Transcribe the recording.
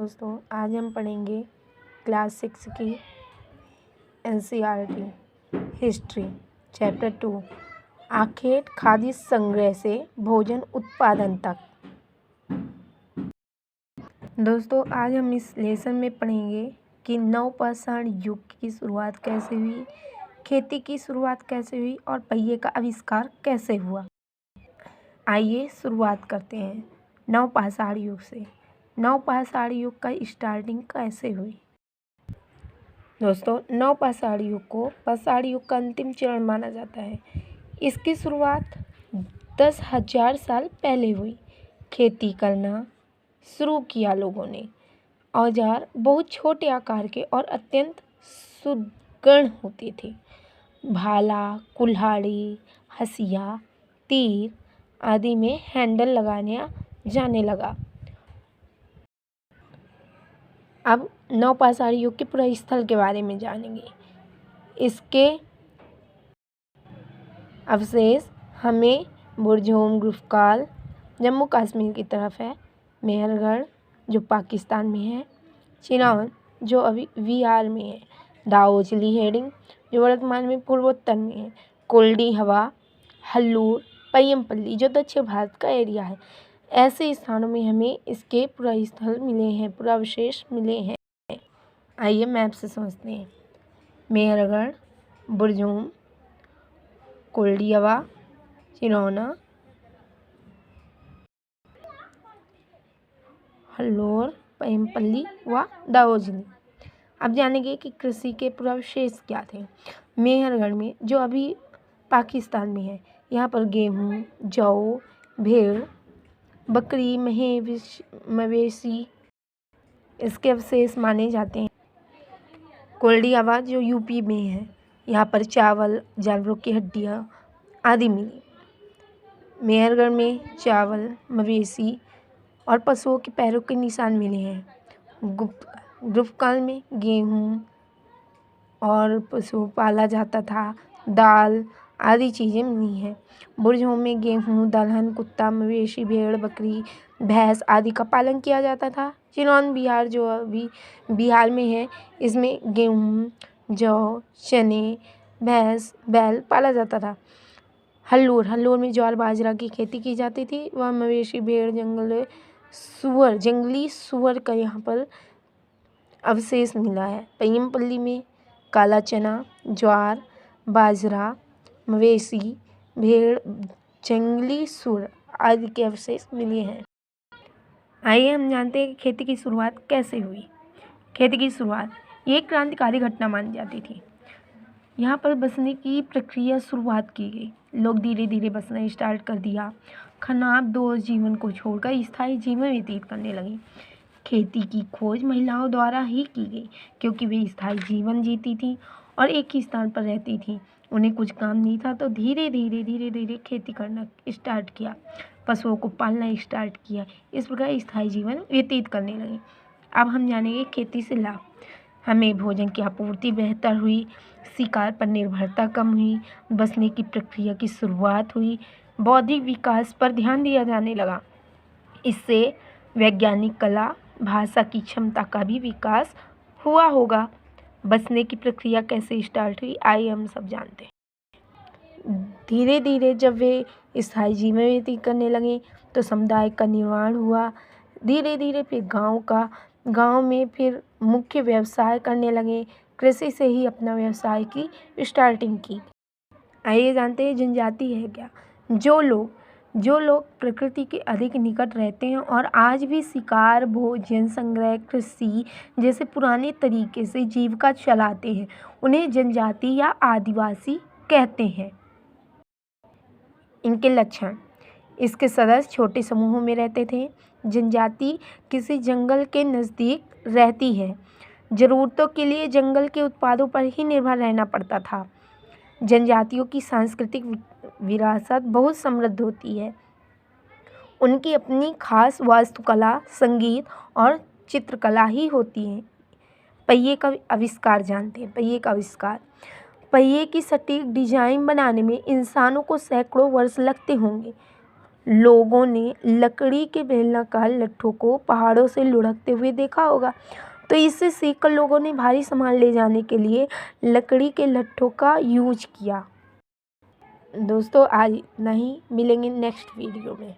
दोस्तों, आज हम पढ़ेंगे क्लास 6 की NCERT हिस्ट्री चैप्टर 2 आखेट खाद्य संग्रह से भोजन उत्पादन तक। दोस्तों, आज हम इस लेसन में पढ़ेंगे कि नवपाषाण युग की शुरुआत कैसे हुई, खेती की शुरुआत कैसे हुई और पहिए का आविष्कार कैसे हुआ। आइए शुरुआत करते हैं नवपाषाण युग से। नवपाषाण युग का स्टार्टिंग कैसे हुई। दोस्तों, नवपाषाण युग को पाषाण युग का अंतिम चरण माना जाता है। इसकी शुरुआत 10,000 साल पहले हुई। खेती करना शुरू किया लोगों ने। औजार बहुत छोटे आकार के और अत्यंत सुदृढ़ होते थे। भाला, कुल्हाड़ी, हंसिया, तीर आदि में हैंडल लगाया जाने लगा। अब नवपाषाण युग के प्रस्थल के बारे में जानेंगे। इसके अवशेष हमें बुरजोम गुफकाल जम्मू कश्मीर की तरफ है, मेहरगढ़ जो पाकिस्तान में है, चिनौन जो अभी बिहार में है, दाओजली हेडिंग जो वर्तमान में पूर्वोत्तर में है, कोल्डी हवा, हल्लूर, पय्यमपल्ली जो दक्षिण भारत का एरिया है। ऐसे स्थानों में हमें इसके पुरास्थल मिले हैं, पुरावशेष मिले हैं। आइए मैप से समझते हैं। मेहरगढ़, बुरजोम, कोल्डी हवा, चिनौना, हल्लूर, पय्यमपल्ली व दाओजली। अब जानेंगे कि कृषि के पुरावशेष क्या थे। मेहरगढ़ में जो अभी पाकिस्तान में है, यहाँ पर गेहूँ, जौ, भेड़, बकरी, मवेशी इसके अवशेष माने जाते हैं। कोल्डी हवा जो यूपी में है, यहाँ पर चावल, जानवरों की हड्डियाँ आदि मिली। मेहरगढ़ में चावल, मवेशी और पशुओं के पैरों के निशान मिले हैं। गुप्तकाल में गेहूँ और पशु पाला जाता था, दाल आदि चीज़ें मिली हैं। बुरजोम में गेहूँ, दलहन, कुत्ता, मवेशी, भेड़, बकरी, भैंस आदि का पालन किया जाता था। चिनौन बिहार जो अभी बिहार में है, इसमें गेहूँ, जौ, चने, भैंस, बैल पाला जाता था। हल्लूर में ज्वार बाजरा की खेती की जाती थी। वह मवेशी, भेड़, जंगली सुअर का यहाँ पर अवशेष मिला है। पय्यमपल्ली में काला चना, ज्वार, बाजरा, मवेशी, भेड़, जंगली सुअर आदि के अवशेष मिले हैं। आइए हम जानते हैं कि खेती की शुरुआत कैसे हुई। खेती की शुरुआत ये एक क्रांतिकारी घटना मानी जाती थी। यहाँ पर बसने की प्रक्रिया शुरुआत की गई। लोग धीरे धीरे बसना स्टार्ट कर दिया। खनाब दोष जीवन को छोड़कर स्थायी जीवन व्यतीत करने लगे। खेती की खोज महिलाओं द्वारा ही की गई, क्योंकि वे स्थायी जीवन जीती थी और एक ही स्थान पर रहती थी। उन्हें कुछ काम नहीं था तो धीरे धीरे खेती करना स्टार्ट किया, पशुओं को पालना स्टार्ट किया। इस प्रकार स्थायी जीवन व्यतीत करने लगे। अब हम जानेंगे खेती से लाभ। हमें भोजन की आपूर्ति बेहतर हुई, शिकार पर निर्भरता कम हुई, बसने की प्रक्रिया की शुरुआत हुई, बौद्धिक विकास पर ध्यान दिया जाने लगा। इससे वैज्ञानिक कला, भाषा की क्षमता का भी विकास हुआ होगा। बसने की प्रक्रिया कैसे स्टार्ट हुई, आइए हम सब जानते हैं। धीरे धीरे जब वे स्थायी जीवन व्यतीत करने लगे तो समुदाय का निर्माण हुआ। धीरे धीरे फिर गांव में फिर मुख्य व्यवसाय करने लगे। कृषि से ही अपना व्यवसाय की स्टार्टिंग की। आइए जानते हैं जनजाति है क्या। जो लोग प्रकृति के अधिक निकट रहते हैं और आज भी शिकार, भोजन संग्रह, कृषि जैसे पुराने तरीके से जीविका चलाते हैं, उन्हें जनजाति या आदिवासी कहते हैं। इनके लक्षण। इसके सदस्य छोटे समूहों में रहते थे। जनजाति किसी जंगल के नज़दीक रहती है। ज़रूरतों के लिए जंगल के उत्पादों पर ही निर्भर रहना पड़ता था। जनजातियों की सांस्कृतिक विरासत बहुत समृद्ध होती है। उनकी अपनी खास वास्तुकला, संगीत और चित्रकला ही होती है। पहिए का आविष्कार जानते हैं। पहिए की सटीक डिजाइन बनाने में इंसानों को सैकड़ों वर्ष लगते होंगे। लोगों ने लकड़ी के बेलनाकार लट्ठों को पहाड़ों से लुढ़कते हुए देखा होगा। तो इससे सीखकर लोगों ने भारी सामान ले जाने के लिए लकड़ी के लट्ठों का यूज किया। दोस्तों आज इतना ही, मिलेंगे नेक्स्ट वीडियो में।